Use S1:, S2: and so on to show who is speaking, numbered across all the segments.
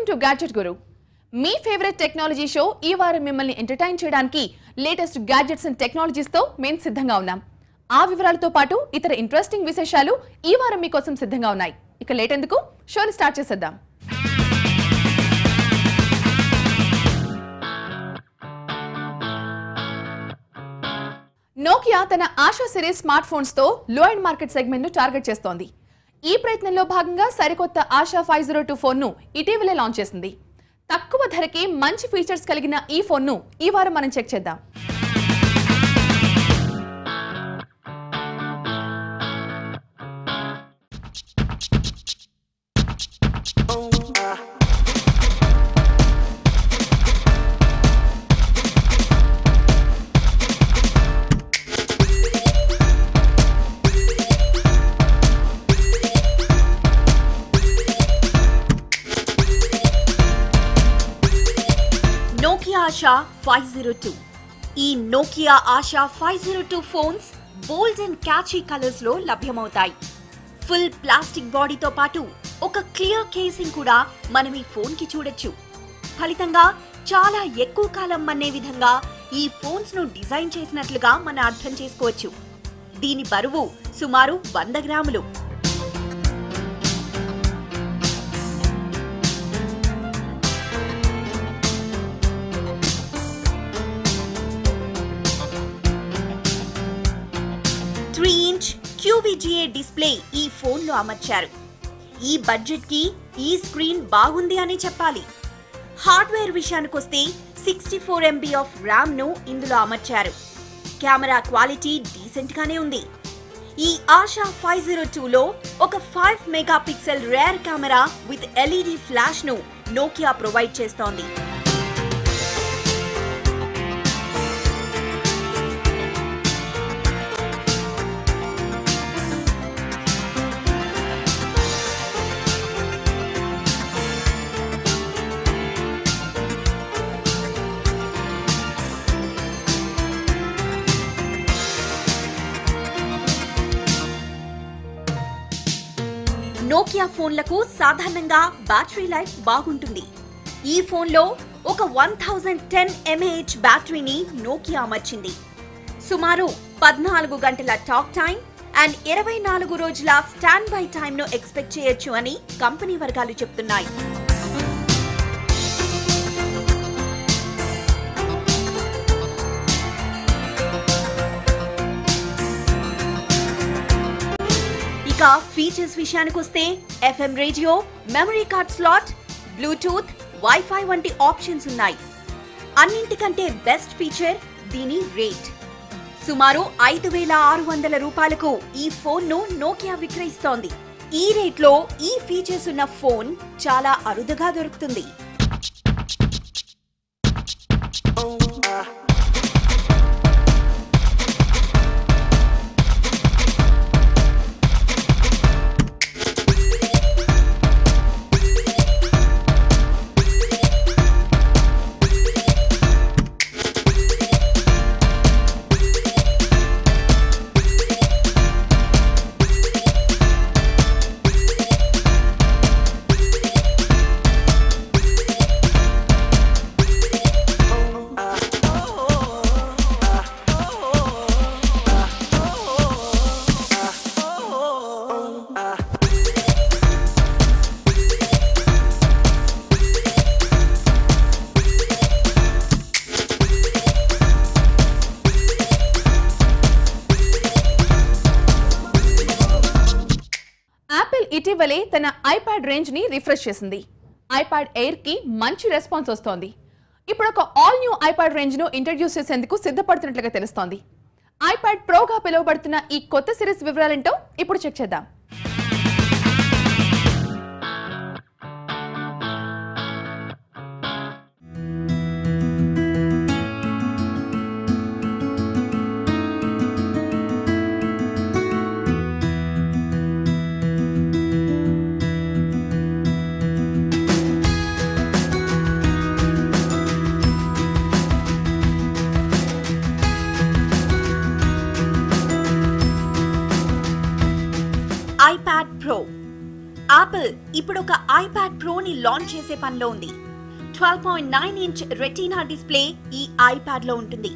S1: To gadget Guru. Me favourite technology show ఈ వారం మిమ్మల్ని ఎంటర్టైన్ చేయడానికి లేటెస్ట్ గ్యాడ్జెట్స్ అండ్ టెక్నాలజీస్ తో మేము సిద్ధంగా ఉన్నాం. ఆ వివరాలతో పాటు ఇతర ఇంట్రెస్టింగ్ విశేషాలు ఈ వారం మీకోసం సిద్ధంగా ఉన్నాయి. ఇక లేట్ ఎందుకు, షోని స్టార్ట్ చేసేద్దాం. నోకియా తన ఆశా సిరీస్ స్మార్ట్ ఫోన్స్ తో లో ఎండ్ మార్కెట్ సెగ్మెంట్ ను టార్గెట్ చేస్తోంది. ఈ ప్రయత్నంలో భాగంగా సరికొత్త ఆశా 502 ఫోన్ ను ఇటీవలే లాంచ్ చేసింది. తక్కువ ధరకి మంచి ఫీచర్స్ కలిగిన ఈ ఫోన్ ను ఈ వారం మనం చెక్ చేద్దాం.
S2: నోకియా ఆశా 502. ఈ Nokia ASHA 502 phones bold and catchy colours లో లభ్యమవుతాయి. ఫుల్ ప్లాస్టిక్ బాడీతో పాటు ఒక క్లియర్ కేసింగ్ కూడా మనం ఈ ఫోన్ కి చూడొచ్చు. ఫలితంగా చాలా ఎక్కువ కాలం మన్నే విధంగా ఈ ఫోన్స్ ను డిజైన్ చేసినట్లుగా మనం అర్థం చేసుకోవచ్చు. దీని బరువు సుమారు 100 గ్రాములు. QVGA డిస్ప్లే ఈ ఫోన్ లో అమర్చారు. ఈ బడ్జెట్ కి ఈ స్క్రీన్ బాగుంది అని చెప్పాలి. హార్డ్వేర్ విషయానికొస్తే 64 MB ఆఫ్ ర్యామ్ ను ఇందులో అమర్చారు. కెమెరా క్వాలిటీ డీసెంట్ గానే ఉంది. ఈ ఆశా 502 లో ఒక 5 megapixel rear camera with LED flash ను నోకియా ప్రొవైడ్ చేస్తోంది. నోకియా ఫోన్లకు సాధారణంగా బ్యాటరీ లైఫ్ బాగుంటుంది. ఈ ఫోన్లో ఒక 1010 mAh బ్యాటరీని నోకియా అమర్చింది. సుమారు 14 గంటల టాక్ టైం అండ్ 24 రోజుల స్టాండ్ బై టైమ్ ను ఎక్స్పెక్ట్ చేయొచ్చు అని కంపెనీ వర్గాలు చెప్తున్నాయి. ఇక ఫీచర్స్ విషయానికొస్తే FM radio, memory card slot, Bluetooth, wifi వంటి ఆప్షన్స్ ఉన్నాయి. అన్నింటికంటే బెస్ట్ ఫీచర్ దీని రేట్. సుమారు 5,600 రూపాయలకు ఈ ఫోన్ ను నోకియా విక్రయిస్తోంది. ఈ రేట్ లో ఈ ఫీచర్స్ ఉన్న ఫోన్ చాలా అరుదుగా దొరుకుతుంది.
S1: ఇటీవలే తన ఐప్యాడ్ రేంజ్ ని రిఫ్రెష్ చేసింది. ఐప్యాడ్ ఎయిర్ కి మంచి రెస్పాన్స్ వస్తోంది. ఇప్పుడు ఒక ఆల్ న్యూ ఐప్యాడ్ రేంజ్ ను ఇంట్రడ్యూస్ చేసేందుకు సిద్ధపడుతున్నట్లుగా తెలుస్తోంది. ఐప్యాడ్ ప్రోగా పిలువబడుతున్న ఈ కొత్త సిరీస్ వివరాలేంటో ఇప్పుడు చెక్ చేద్దాం.
S2: యాపిల్ ఇప్పుడు ఒక ఐప్యాడ్ ప్రోని లాంచ్ చేసే పనిలో ఉంది. 12.9 ఇంచ్ రెటీనా డిస్ప్లే ఈ ఐప్యాడ్ లో ఉంటుంది.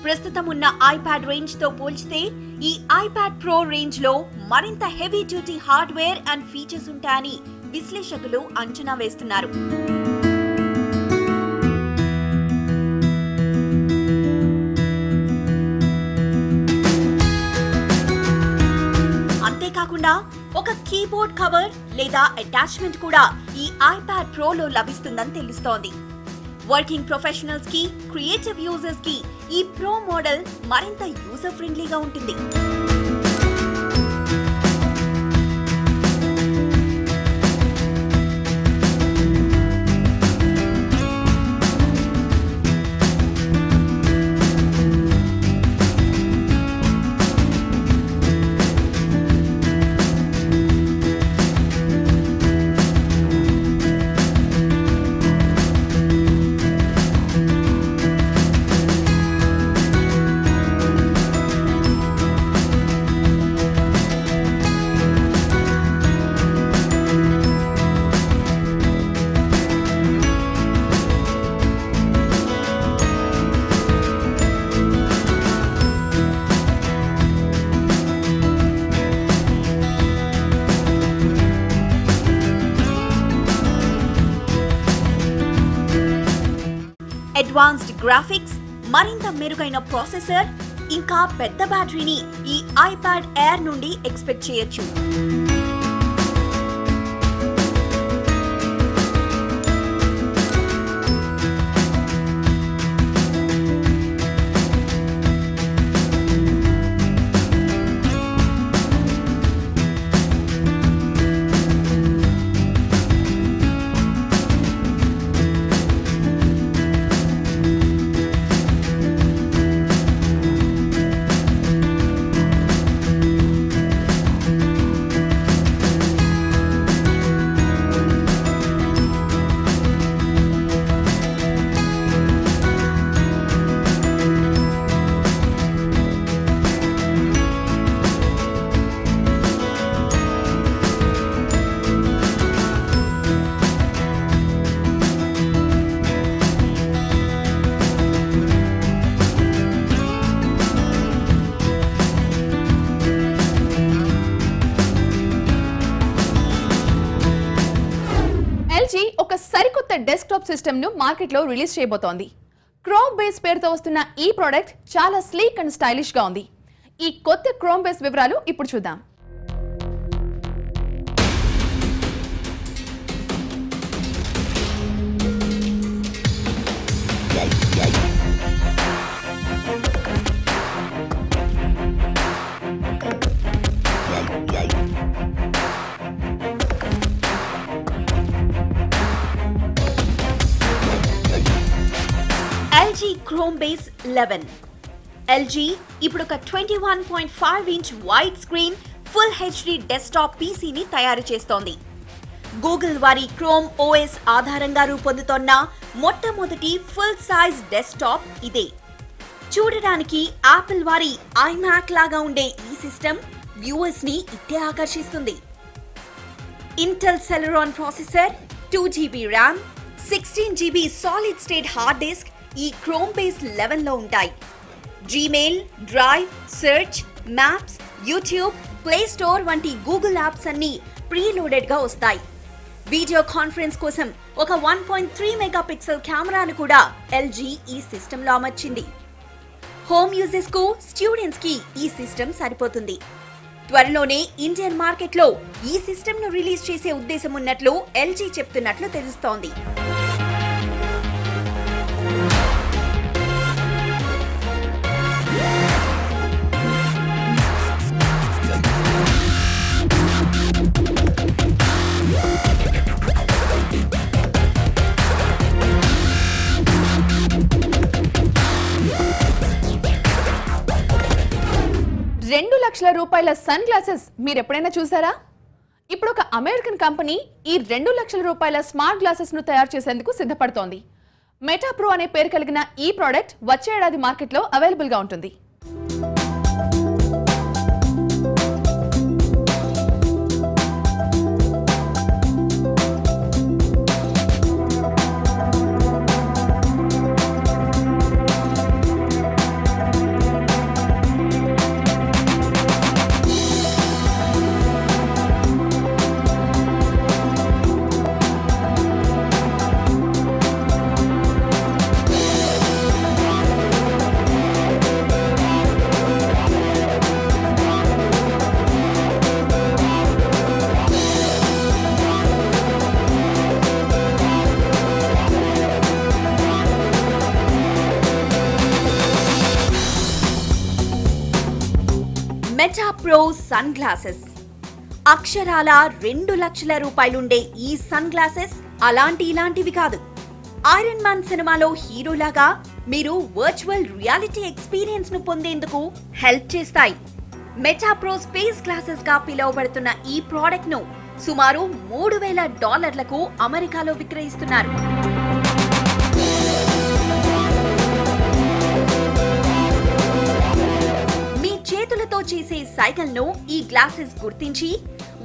S2: ప్రస్తుతం ఉన్న ఐప్యాడ్ రేంజ్ తో పోల్చితే ఈ ఐప్యాడ్ ప్రో రేంజ్ లో మరింత heavy duty hardware and features ఉంటాయని విశ్లేషకులు అంచనా వేస్తున్నారు. అంతేకాకుండా ఒక కీబోర్డ్ కవర్ లేదా అటాచ్మెంట్ కూడా ఈ ఐప్యాడ్ ప్రోలో లభిస్తుందని తెలుస్తోంది. వర్కింగ్ ప్రొఫెషనల్స్ కి, క్రియేటివ్ యూజర్స్ కి ఈ ప్రో మోడల్ మరింత యూజర్ ఫ్రెండ్లీగా ఉంటుంది. అడ్వాన్స్డ్ గ్రాఫిక్స్, మరింత మెరుగైన ప్రాసెసర్, ఇంకా పెద్ద బ్యాటరీని ఈ ఐప్యాడ్ ఎయిర్ నుండి ఎక్స్పెక్ట్ చేయొచ్చు.
S1: LG ఒక సరికొత్త డెస్క్టాప్ సిస్టమ్ ను మార్కెట్ లో రిలీజ్ చేయబోతోంది. క్రోమ్ బేస్ పేరుతో వస్తున్న ఈ ప్రోడక్ట్ చాలా స్లీక్ అండ్ స్టైలిష్ గా ఉంది. ఈ కొత్త క్రోమ్ బేస్ వివరాలు ఇప్పుడు చూద్దాం.
S2: LG Chrome Base 11. LG ఇప్పుడు ఒక 21.5 inch wide screen full HD desktop పీసీని తయారు చేస్తోంది. గూగుల్ వారి క్రోమ్ OS ఆధారంగా రూపొందుతోన్న మొట్టమొదటి ఫుల్ సైజ్ డెస్క్టాప్ ఇదే. చూడడానికి యాపిల్ వారి ఐమాక్ లాగా ఉండే ఈ సిస్టమ్ వ్యూవర్స్ ని ఇట్టే ఆకర్షిస్తుంది. Intel Celeron processor, 2GB RAM, 16GB solid state hard disk ఈ క్రోమ్ బేస్ 11 లో ఉంటాయి. Gmail, drive, search, maps, YouTube, play store వంటి గూగుల్ యాప్స్ అన్ని ప్రీలోడెడ్ గా వస్తాయి. వీడియో కాన్ఫరెన్స్ కోసం ఒక 1.3 మెగాపిక్సెల్ కెమెరాను కూడా LG ఈ సిస్టమ్ లో అమర్చింది. హోమ్ యూజర్స్ కు, స్టూడెంట్స్ కి ఈ సిస్టమ్ సరిపోతుంది. త్వరలోనే ఇండియన్ మార్కెట్ లో ఈ సిస్టమ్ ను రిలీజ్ చేసే ఉద్దేశం ఉన్నట్లు LG చెప్తున్నట్లు తెలుస్తోంది.
S1: ₹2,00,000 సన్ గ్లాసెస్ మీరు ఎప్పుడైనా చూసారా? ఇప్పుడు ఒక అమెరికన్ కంపెనీ ఈ ₹2,00,000 స్మార్ట్ గ్లాసెస్ ను తయారు చేసేందుకు సిద్ధపడుతోంది. మెటా ప్రో అనే పేరు కలిగిన ఈ ప్రోడక్ట్ వచ్చే ఏడాది మార్కెట్లో అవైలబుల్ గా ఉంటుంది.
S2: Meta Pro sunglasses. అక్షరాల 2 లక్షల రూపాయలుండే ఈ సన్ గ్లాసెస్ ఇలాంటివి కాదు. ఐరన్ మ్యాన్ సినిమాలో హీరోలాగా మీరు వర్చువల్ రియాలిటీ ఎక్స్పీరియన్స్ ను పొందేందుకు హెల్ప్ చేస్తాయి. మెటా ప్రో స్పేస్ గ్లాసెస్ గా పిలువబడుతున్న ఈ ప్రోడక్ట్ ను సుమారు $3,000 అమెరికాలో విక్రయిస్తున్నారు. మీ చేతులతో చేసే సైకిల్ ను ఈ గ్లాసెస్ గుర్తించి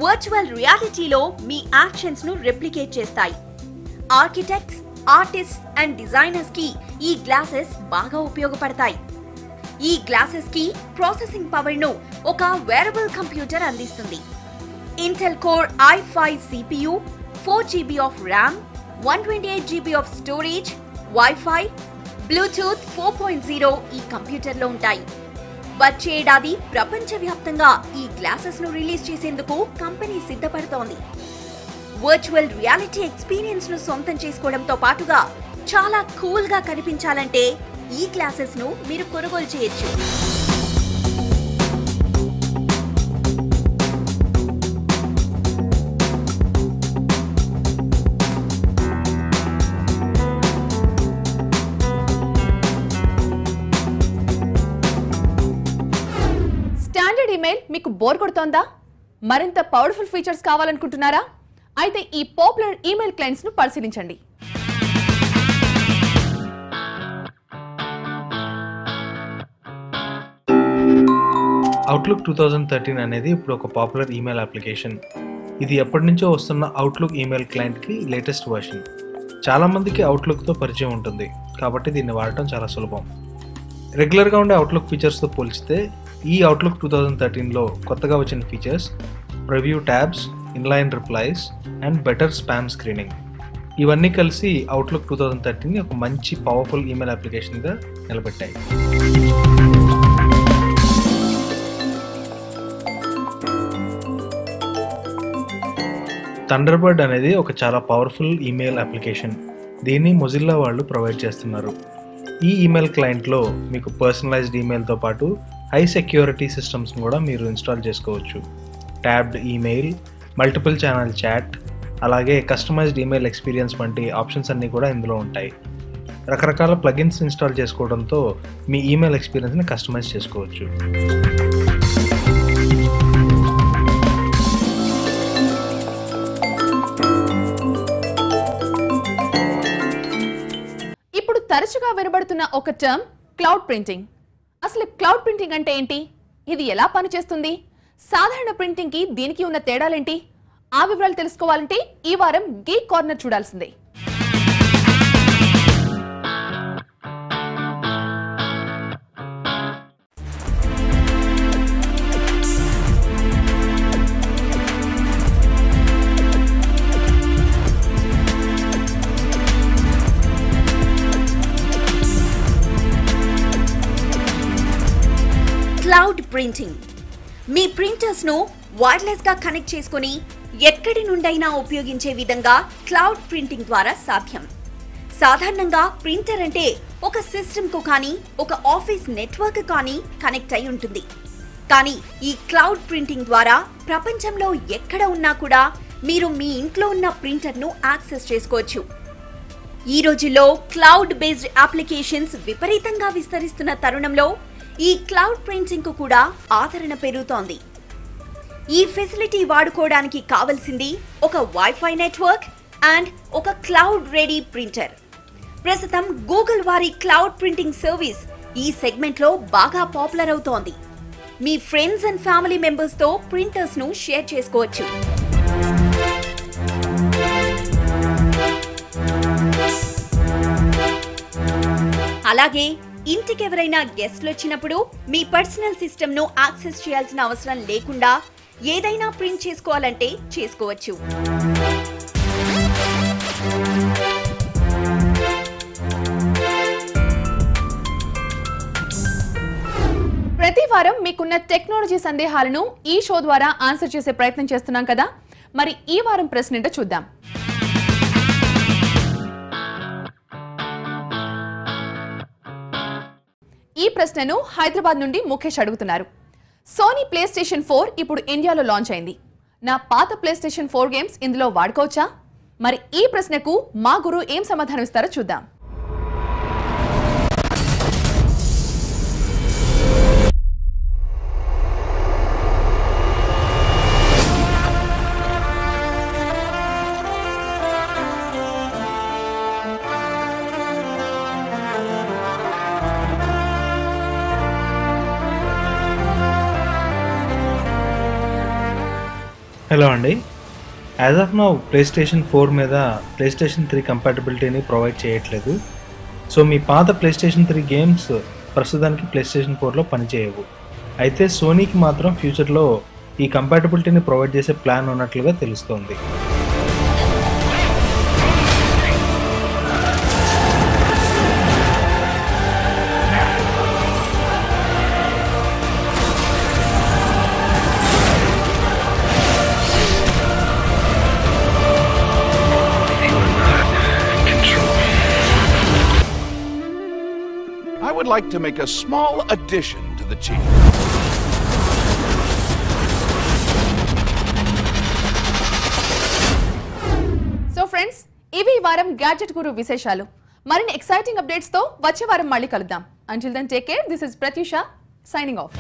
S2: వర్చువల్ రియాలిటీలో మీ యాక్షన్స్ ను రెప్లికేట్ చేస్తాయి. ఆర్కిటెక్ట్స్, ఆర్టిస్ట్స్ అండ్ డిజైనర్స్ కి ఈ గ్లాసెస్ బాగా ఉపయోగపడతాయి. ఈ గ్లాసెస్ కి ప్రాసెసింగ్ పవర్ ను ఒక వేరబుల్ కంప్యూటర్ అందిస్తుంది. Intel core i5 CPU, 4GB of RAM, 128GB of storage, wifi, Bluetooth 4.0 ఈ కంప్యూటర్లో ఉంటాయి. వచ్చే ఏడాది ప్రపంచవ్యాప్తంగా ఈ గ్లాసెస్ ను రిలీజ్ చేసేందుకు కంపెనీ సిద్ధపడుతోంది. వర్చువల్ రియాలిటీ ఎక్స్పీరియన్స్ ను సొంతం చేసుకోవడంతో పాటుగా చాలా కూల్ గా కనిపించాలంటే ఈ గ్లాసెస్ ను మీరు కొనుగోలు చేయొచ్చు.
S1: స్టాండర్డ్ ఈమెయిల్ మీకు బోర్ కొడుతోందా? మరింత పవర్ఫుల్ ఫీచర్స్ కావాలనుకుంటున్నారా? అయితే ఈ పాపులర్ ఈమెయిల్ క్లయింట్స్ ను పరిశీలించండి.
S3: అవుట్లుక్ 2013 అనేది ఇప్పుడు ఒక పాపులర్ ఈమెయిల్ అప్లికేషన్. ఇది ఎప్పటి నుంచో వస్తున్న అవుట్లుక్ ఈమెయిల్ క్లయింట్కి లేటెస్ట్ వర్షన్. చాలామందికి అవుట్లుక్తో పరిచయం ఉంటుంది కాబట్టి దీన్ని వాడటం చాలా సులభం. రెగ్యులర్గా ఉండే అవుట్లుక్ ఫీచర్స్తో పోల్చితే ఈ అవుట్లుక్ 2013లో కొత్తగా వచ్చిన features preview tabs, inline replies and better spam screening. ఇవన్నీ కలిసి అవుట్లుక్ 2013ని ఒక మంచి పవర్ఫుల్ ఈమెయిల్ అప్లికేషన్గా నిలబెట్టాయి. థండర్బర్డ్ అనేది ఒక చాలా పవర్ఫుల్ ఈమెయిల్ అప్లికేషన్. దీన్ని మొజిల్లా వాళ్ళు ప్రొవైడ్ చేస్తున్నారు. ఈ ఈమెయిల్ క్లయింట్లో మీకు పర్సనలైజ్డ్ ఈమెయిల్తో పాటు హై సెక్యూరిటీ సిస్టమ్స్ని కూడా మీరు ఇన్స్టాల్ చేసుకోవచ్చు. Tabbed email, multiple channel chat, అలాగే కస్టమైజ్డ్ ఈమెయిల్ ఎక్స్పీరియన్స్ వంటి ఆప్షన్స్ అన్నీ కూడా ఇందులో ఉంటాయి. రకరకాల ప్లగిన్స్ ఇన్స్టాల్ చేసుకోవడంతో మీ ఈమెయిల్ ఎక్స్పీరియన్స్ని కస్టమైజ్ చేసుకోవచ్చు.
S1: ఇప్పుడు తరచుగా వినబడుతున్న ఒక టర్మ్ క్లౌడ్ ప్రింటింగ్. అసలు క్లౌడ్ ప్రింటింగ్ అంటే ఏంటి? ఇది ఎలా పనిచేస్తుంది? సాధారణ ప్రింటింగ్ కి దీనికి ఉన్న తేడాలేంటి? ఆ వివరాలు తెలుసుకోవాలంటే ఈ వారం గీక్ కార్నర్ చూడాల్సిందే.
S2: క్లౌడ్ ప్రింటింగ్ మీ ప్రింటర్స్ ను వైర్లెస్ గా కనెక్ట్ చేసుకుని ఎక్కడి నుండైనా ఉపయోగించే విధంగా క్లౌడ్ ప్రింటింగ్ ద్వారా సాధ్యం. సాధారణంగా ప్రింటర్ అంటే ఒక సిస్టమ్ కు కానీ ఒక ఆఫీస్ నెట్వర్క్ కానీ కనెక్ట్ అయి ఉంటుంది. కానీ ఈ క్లౌడ్ ప్రింటింగ్ ద్వారా ప్రపంచంలో ఎక్కడ ఉన్నా కూడా మీరు మీ ఇంట్లో ఉన్న ప్రింటర్ ను యాక్సెస్ చేసుకోవచ్చు. ఈ రోజుల్లో క్లౌడ్ బేస్డ్ అప్లికేషన్స్ విపరీతంగా విస్తరిస్తున్న తరుణంలో ఈ క్లౌడ్ ప్రింటింగ్ కు కూడా ఆదరణ పెరుగుతోంది. ఈ ఫెసిలిటీ వాడుకోవడానికి కావాల్సింది ఒక వైఫై నెట్వర్క్ అండ్ ఒక క్లౌడ్ రెడీ ప్రింటర్. ప్రస్తుతం గూగుల్ వారి క్లౌడ్ ప్రింటింగ్ సర్వీస్ ఈ సెగ్మెంట్ లో బాగా పాపులర్ అవుతోంది. మీ ఫ్రెండ్స్ అండ్ ఫ్యామిలీ మెంబర్స్ తో ప్రింటర్స్ ను షేర్ చేసుకోవచ్చు. అలాగే ఇంటికి ఎవరైనా గెస్ట్లు వచ్చినప్పుడు మీ పర్సనల్ సిస్టమ్ ను యాక్సెస్ చేయాల్సిన అవసరం లేకుండా ఏదైనా ప్రింట్ చేసుకోవాలంటే చేసుకోవచ్చు.
S1: ప్రతి వారం మీకున్న టెక్నాలజీ సందేహాలను ఈ షో ద్వారా ఆన్సర్ చేసే ప్రయత్నం చేస్తున్నాం కదా. మరి ఈ వారం ప్రశ్న ఏంటో చూద్దాం. ఈ ప్రశ్నను హైదరాబాద్ నుండి ముఖేష్ అడుగుతున్నారు. సోనీ ప్లే స్టేషన్ 4 ఇప్పుడు ఇండియాలో లాంచ్ అయింది. నా పాత ప్లే స్టేషన్ 4 గేమ్స్ ఇందులో వాడుకోవచ్చా? మరి ఈ ప్రశ్నకు మా గురువు ఏం సమాధానం ఇస్తారో చూద్దాం.
S3: హలో అండి, as of now play station 4 మీద ప్లే స్టేషన్ 3 కంపాటబిలిటీని ప్రొవైడ్ చేయట్లేదు. సో మీ పాత ప్లే స్టేషన్ 3 గేమ్స్ ప్రస్తుతానికి ప్లే స్టేషన్ 4లో పనిచేయవు. అయితే సోనీకి మాత్రం ఫ్యూచర్లో ఈ కంపాటబిలిటీని ప్రొవైడ్ చేసే ప్లాన్ ఉన్నట్లుగా తెలుస్తోంది.
S4: I would like to make a small addition to the team.
S1: So friends, ఇవి ఈ వారం గ్యాడ్జెట్ గురు విశేషాలు. మరిన్ని ఎక్సైటింగ్ అప్డేట్స్ తో వచ్చే వారం మళ్ళీ కలుద్దాం. Until then, take care. This is Pratyusha signing off.